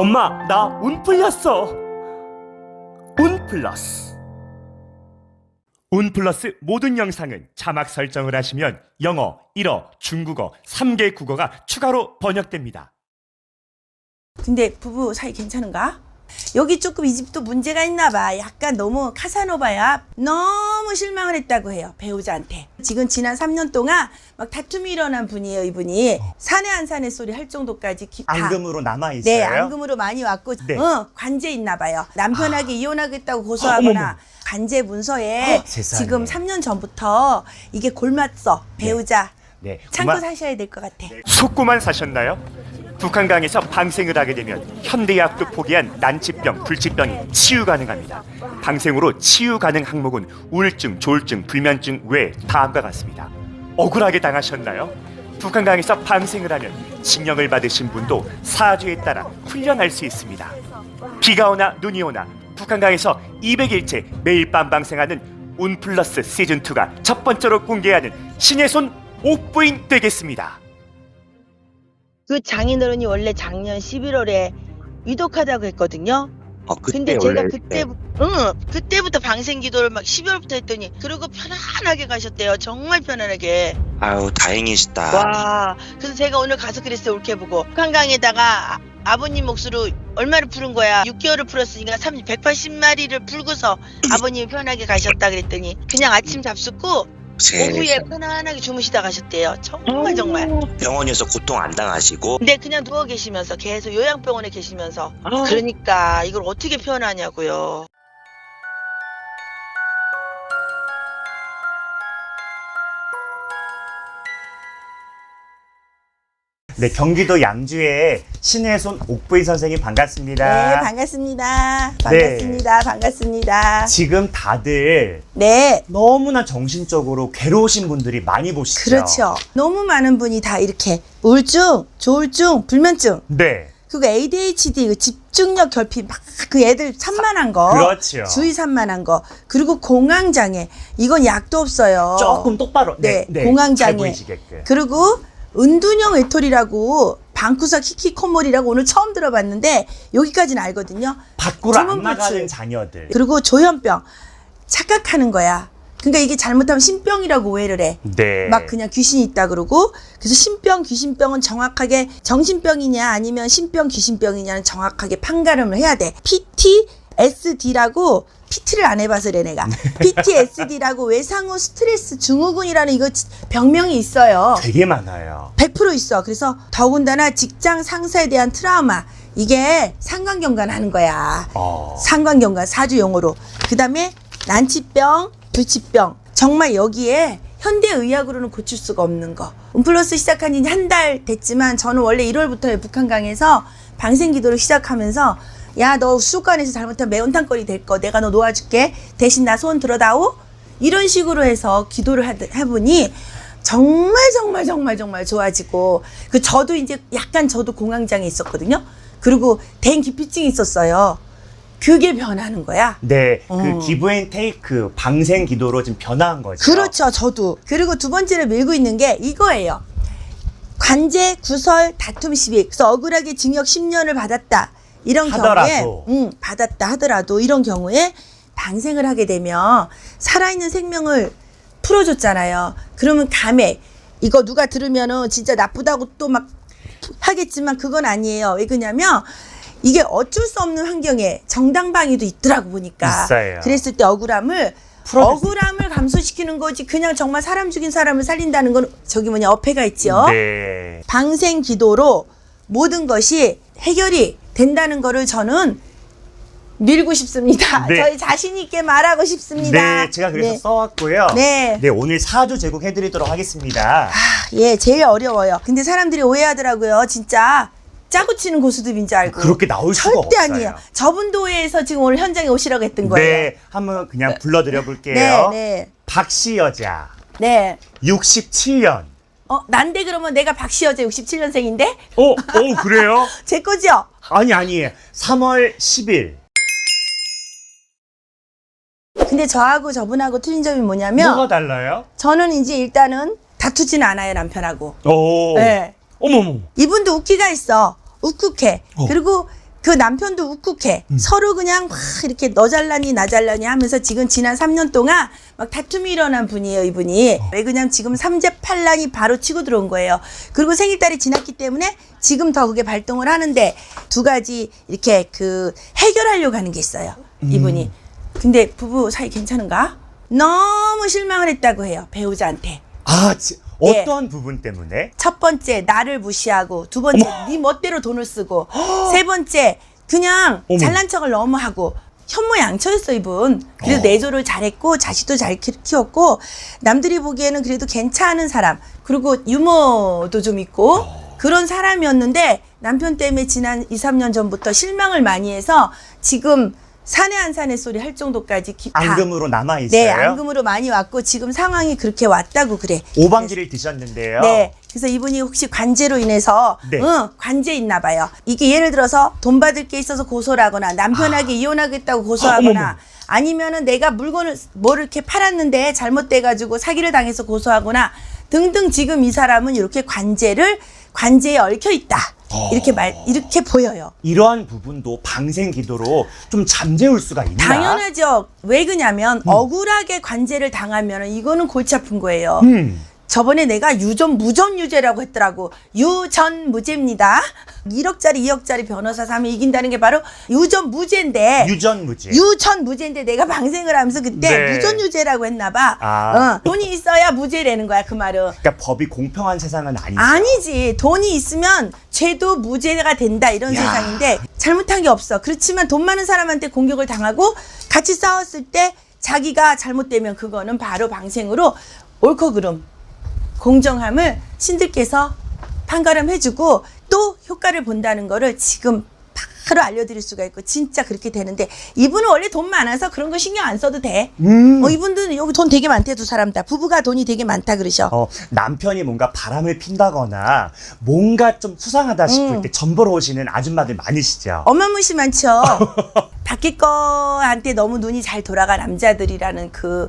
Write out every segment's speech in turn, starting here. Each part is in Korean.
엄마, 나 운 풀렸어. 운 플러스. 운 플러스 모든 영상은 자막 설정을 하시면 영어, 일어, 중국어 3개 국어가 추가로 번역됩니다. 근데 부부 사이 괜찮은가? 여기 조금 이 집도 문제가 있나 봐. 약간 너무 카사노바야. 너무 실망을 했다고 해요, 배우자한테. 지금 지난 3년 동안 막 다툼이 일어난 분이에요, 이분이. 사내 안 사내 소리 할 정도까지 앙금으로 남아있어요? 네, 앙금으로 많이 왔고 네. 관제 있나 봐요. 남편에게 이혼하겠다고 고소하거나 어머머. 관제 문서에 세상에. 지금 3년 전부터 이게 골맞서 배우자 네. 참고 사셔야 될 것 같아. 속고만 사셨나요? 북한강에서 방생을 하게 되면 현대의학도 포기한 난치병, 불치병이 치유 가능합니다. 방생으로 치유 가능 항목은 우울증, 조울증, 불면증 외 다음과 같습니다. 억울하게 당하셨나요? 북한강에서 방생을 하면 징역을 받으신 분도 사주에 따라 훈련할 수 있습니다. 비가 오나 눈이 오나 북한강에서 200일째 매일 밤 방생하는 운 플러스 시즌2가 첫 번째로 공개하는 신의 손 옥부인 되겠습니다. 그 장인어른이 원래 작년 11월에 위독하다고 했거든요. 그때 근데 제가 원래 그때부터 방생 기도를 막 12월부터 했더니 그리고 편안하게 가셨대요. 정말 편안하게. 아유 다행이시다. 와. 그래서 제가 오늘 가서 그랬어요. 올케보고 한강에다가 아버님 몫으로 얼마를 푸른 거야? 6개월을 풀었으니까 180마리를 풀고서 아버님이 편하게 가셨다 그랬더니 그냥 아침 잡숫고 오후에 편안하게 주무시다 가셨대요. 정말 정말. 병원에서 고통 안 당하시고. 근데 그냥 누워 계시면서 계속 요양병원에 계시면서 그러니까 이걸 어떻게 표현하냐고요. 네, 경기도 양주의 신의 손 옥부인 선생님 반갑습니다. 네, 반갑습니다. 반갑습니다. 반갑습니다. 지금 다들 네. 너무나 정신적으로 괴로우신 분들이 많이 보시죠? 그렇죠. 너무 많은 분이 다 이렇게 우울증, 조울증, 불면증, 네. 그리고 ADHD, 그 집중력 결핍, 막 그 애들 산만한 거, 그렇죠. 주의 산만한 거, 그리고 공황장애, 이건 약도 없어요. 조금 똑바로. 네, 잘 공황장애. 보이시게끔. 그리고 은둔형 외톨이라고 방구석 히키코모리라고 오늘 처음 들어봤는데 여기까지는 알거든요. 밖으로 안 주문불출. 나가는 자녀들. 그리고 조현병, 착각하는 거야. 그러니까 이게 잘못하면 신병이라고 오해를 해. 네. 막 그냥 귀신이 있다 그러고. 그래서 신병, 귀신병은 정확하게 정신병이냐 아니면 신병, 귀신병이냐는 정확하게 판가름을 해야 돼. PTSD라고, PT를 안 해봐서 그래 내가. PTSD라고 외상후 스트레스 증후군이라는 이거 병명이 있어요. 되게 많아요. 100% 있어. 그래서 더군다나 직장 상사에 대한 트라우마, 이게 상관경관 하는 거야. 상관경관, 사주 용어로. 그 다음에 난치병, 불치병. 정말 여기에 현대의학으로는 고칠 수가 없는 거. 운플러스 시작한 지 한 달 됐지만 저는 원래 1월부터 북한강에서 방생기도를 시작하면서 야, 너 수족관에서 잘못하면 매운탕거리 될 거 내가 너 놓아줄게. 대신 나 손 들어다오. 이런 식으로 해서 기도를 해보니 정말 좋아지고. 그 저도 이제 약간 저도 공황장애 있었거든요. 그리고 대인 기피증이 있었어요. 그게 변하는 거야. 네, 그 기브 앤 테이크 방생 기도로 지금 변화한 거죠. 그렇죠, 저도. 그리고 두 번째로 밀고 있는 게 이거예요. 관제, 구설, 다툼 시비. 그래서 억울하게 징역 10년을 받았다. 이런 하더라도. 경우에, 받았다 하더라도 이런 경우에 방생을 하게 되면 살아있는 생명을 풀어줬잖아요. 그러면 감액. 이거 누가 들으면은 진짜 나쁘다고 또 막 하겠지만 그건 아니에요. 왜 그러냐면 이게 어쩔 수 없는 환경에 정당방위도 있더라고 보니까. 있어요. 그랬을 때 억울함을 감소시키는 거지. 그냥 정말 사람 죽인 사람을 살린다는 건 저기 어폐가 있죠. 네. 방생 기도로 모든 것이 해결이 된다는 거를 저는 밀고 싶습니다. 네. 저희 자신 있게 말하고 싶습니다. 네, 제가 그래서 네. 써왔고요. 네. 네, 오늘 사주 제공해드리도록 하겠습니다. 예, 제일 어려워요. 근데 사람들이 오해하더라고요. 진짜 짜고 치는 고수듭인 줄 알고. 그렇게 나올 수가 절대 없어요. 아니에요. 저분도 오해해서 지금 오늘 현장에 오시라고 했던 거예요. 네, 한번 그냥 불러드려 볼게요. 네, 네. 박씨 여자, 네. 67년. 난데 그러면 내가 박씨 여자 67년생인데? 그래요? 제 거죠? 아니, 3월 10일. 근데 저하고 저분하고 틀린 점이 뭐냐면 뭐가 달라요? 저는 이제 일단은 다투진 않아요, 남편하고. 오. 네. 어머머. 이분도 웃기가 있어. 웃국해. 그리고 그 남편도 ukuk해. 서로 그냥 막 이렇게 너 잘나니 나 잘나니 하면서 지금 지난 3년 동안 막 다툼이 일어난 분이에요, 이분이. 왜 그냥 지금 삼재팔란이 바로 치고 들어온 거예요. 그리고 생일달이 지났기 때문에 지금 더 그게 발동을 하는데 두 가지 이렇게 그 해결하려고 하는 게 있어요, 이분이. 근데 부부 사이 괜찮은가? 너무 실망을 했다고 해요, 배우자한테. 어떤 부분 때문에? 첫 번째 나를 무시하고, 두 번째 네 멋대로 돈을 쓰고, 세 번째 그냥 잘난 척을 너무 하고. 현모양처였어 이분. 그래도 내조를 잘했고 자식도 잘 키웠고 남들이 보기에는 그래도 괜찮은 사람, 그리고 유머도 좀 있고 그런 사람이었는데 남편 때문에 지난 2, 3년 전부터 실망을 많이 해서 지금 사내 안 사내 소리 할 정도까지 앙금으로 남아있어요? 네, 앙금으로 많이 왔고 지금 상황이 그렇게 왔다고 그래. 오방기를 드셨는데요. 네. 그래서 이분이 혹시 관제로 인해서 네. 관제 있나 봐요. 이게 예를 들어서 돈 받을 게 있어서 고소를 하거나 남편에게 이혼하겠다고 고소하거나 아니면은 내가 물건을 뭐를 이렇게 팔았는데 잘못돼 가지고 사기를 당해서 고소하거나 등등. 지금 이 사람은 이렇게 관제에 얽혀 있다. 이렇게 보여요. 이러한 부분도 방생 기도로 좀 잠재울 수가 있나? 당연하죠. 왜 그러냐면 억울하게 관제를 당하면 이거는 골치 아픈 거예요. 저번에 내가 무전유죄라고 했더라고. 유전무죄입니다. 1억짜리 2억짜리 변호사 사면 이긴다는 게 바로 유전무죄인데. 유전무죄인데 내가 방생을 하면서 그때 무전유죄라고 했나 봐. 돈이 있어야 무죄라는 거야, 그 말은. 그러니까 법이 공평한 세상은 아니죠. 아니지. 돈이 있으면 죄도 무죄가 된다, 이런 세상인데 잘못한 게 없어. 그렇지만 돈 많은 사람한테 공격을 당하고 같이 싸웠을 때 자기가 잘못되면 그거는 바로 방생으로 옳고 그름, 공정함을 신들께서 판가름해주고 또 효과를 본다는 거를 지금 바로 알려드릴 수가 있고 진짜 그렇게 되는데 이분은 원래 돈 많아서 그런 거 신경 안 써도 돼. 이분들은 여기 돈 되게 많대, 두 사람 다. 부부가 돈이 되게 많다 그러셔. 남편이 뭔가 바람을 핀다거나 뭔가 좀 수상하다 싶을 때 전보러 오시는 아줌마들 많으시죠? 어마무시 많죠. 바뀔 거한테 너무 눈이 잘 돌아간 남자들이라는 그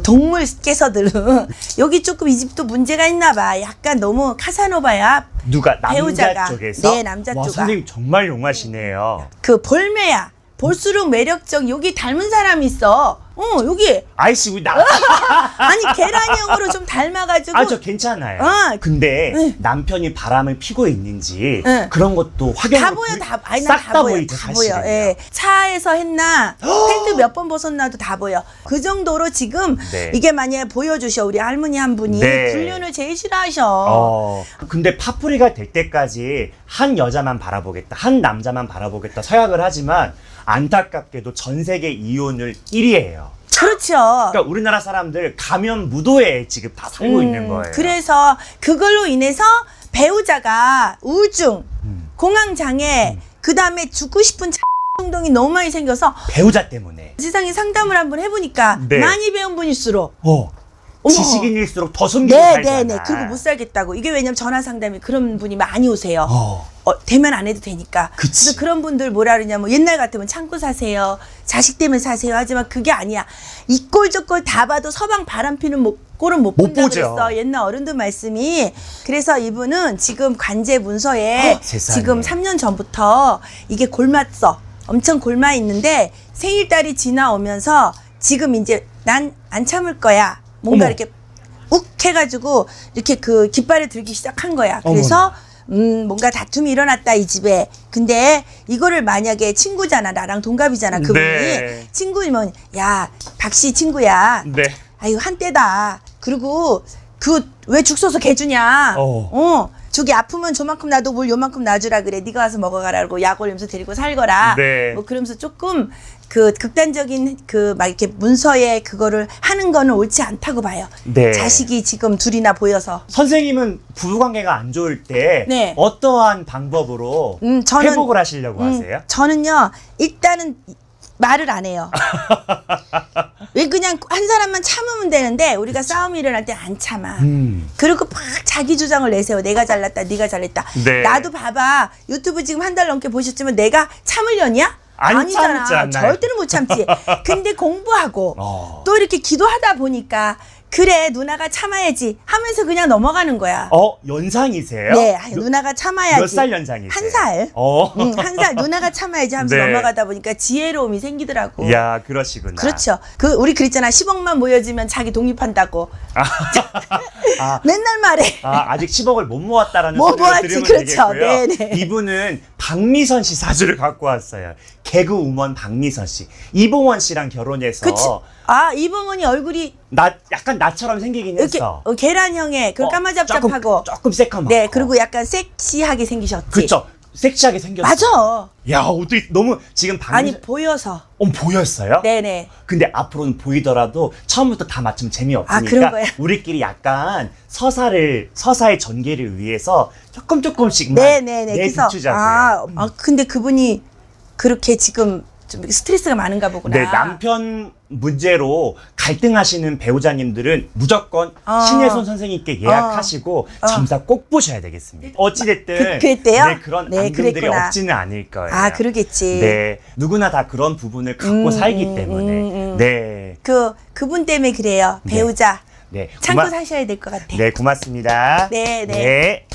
동물 깨서들은 여기 조금 이 집도 문제가 있나 봐. 약간 너무 카사노바야. 누가? 남자 배우자가. 쪽에서? 네, 남자 와, 쪽아. 선생님 정말 용하시네요. 그 볼매야. 볼수록 매력적. 여기 닮은 사람이 있어. 여기. 아이씨, 우리 아니 계란형으로 좀 닮아가지고. 저 괜찮아요. 근데 남편이 바람을 피고 있는지 그런 것도 확연하게 다 보여, 다. 아니, 싹 다 다 보여, 보이죠, 다 보여. 사실은요. 예. 차에서 했나, 팬트 몇 번 벗었나도 다 보여. 그 정도로 지금 이게 만약에 보여주셔. 우리 할머니 한 분이 불륜을 제일 싫어하셔. 근데 파뿌리가 될 때까지 한 여자만 바라보겠다, 한 남자만 바라보겠다 서약을 하지만 안타깝게도 전 세계 이혼율 1위예요. 그렇죠. 그러니까 우리나라 사람들 가면 무도에 지금 다 살고 있는 거예요. 그래서 그걸로 인해서 배우자가 우울증, 공황장애, 그 다음에 죽고 싶은衝動이 너무 많이 생겨서 배우자 때문에 세상에 상담을 한번 해보니까 많이 배운 분일수록 지식인일수록 더 숨기고 살잖아. 네. 그리고 못 살겠다고. 이게 왜냐면 전화 상담이 그런 분이 많이 오세요. 대면 안 해도 되니까. 그래서 그런 분들 뭐라 그러냐면 옛날 같으면 참고 사세요, 자식 때문에 사세요 하지만 그게 아니야. 이 꼴 저 꼴 다 봐도 서방 바람 피는 꼴은 못 본다 그랬어, 옛날 어른들 말씀이. 그래서 이분은 지금 관제 문서에 지금 3년 전부터 이게 골맞어. 엄청 골마 있는데 생일달이 지나오면서 지금 이제 난 안 참을 거야. 뭔가 이렇게 욱 해가지고 이렇게 그 깃발을 들기 시작한 거야. 그래서 뭔가 다툼이 일어났다, 이 집에. 근데 이거를 만약에 친구잖아, 나랑 동갑이잖아, 그분이. 친구이면 야, 박씨 친구야. 아유, 한때다. 그리고 왜 죽 써서 개 주냐. 저기 아프면 저만큼 놔도 뭘 요만큼 놔주라 그래. 네가 와서 먹어가라고 약 올리면서 데리고 살거라. 뭐 그러면서 조금 그 극단적인 막 이렇게 문서에 그거를 하는 거는 옳지 않다고 봐요. 자식이 지금 둘이나 보여서. 선생님은 부부관계가 안 좋을 때 어떠한 방법으로 회복을 하시려고 하세요? 저는요, 일단은 말을 안 해요. 왜 그냥 한 사람만 참으면 되는데 우리가 싸움이 일어날 때 안 참아. 그리고 막 자기 주장을 내세요. 내가 잘났다, 네가 잘했다. 나도 봐봐. 유튜브 지금 한 달 넘게 보셨지만 내가 참으려냐? 아니잖아. 절대로 못 참지. 근데 공부하고 또 이렇게 기도하다 보니까 그래 누나가 참아야지 하면서 그냥 넘어가는 거야. 연상이세요? 네, 누나가 참아야지. 몇 살 연상이세요? 1살. 응, 1살 누나가 참아야지 하면서 네. 넘어가다 보니까 지혜로움이 생기더라고. 야, 그러시구나. 그렇죠. 우리 그랬잖아. 10억만 모여주면 자기 독립한다고. 아, 맨날 말해. 아직 10억을 못 모았다라는 못 소리를 모았지, 들으면 그렇죠. 되겠고요. 네네. 이분은 박미선 씨 사주를 갖고 왔어요. 개그우먼 박미선 씨. 이봉원 씨랑 결혼해서 그치. 이봉원이 얼굴이 약간 나처럼 생기긴 이렇게 했어. 계란형에 그 까마잡잡하고. 조금 새까맣고. 네, 그리고 약간 섹시하게 생기셨지. 그쵸. 섹시하게 생겼어. 맞아. 야, 어떻게 너무 지금 아니 보여서. 보였어요? 네네. 근데 앞으로는 보이더라도 처음부터 다 맞추면 재미없으니까 그런 거야? 우리끼리 약간 서사의 전개를 위해서 조금씩만 네네네. 그래서 내비추자고요. 근데 그분이 그렇게 지금 좀 스트레스가 많은가 보구나. 네, 남편 문제로 갈등하시는 배우자님들은 무조건 신혜선 선생님께 예약하시고 점사 꼭 보셔야 되겠습니다. 어찌됐든 그랬대요? 네, 그런 네, 앙금들이 그랬구나. 없지는 않을 거예요. 그러겠지. 네, 누구나 다 그런 부분을 갖고 살기 때문에 네, 그분 때문에 그래요. 배우자. 네, 참고 사셔야 될 것 같아. 네, 고맙습니다. 네, 네. 네.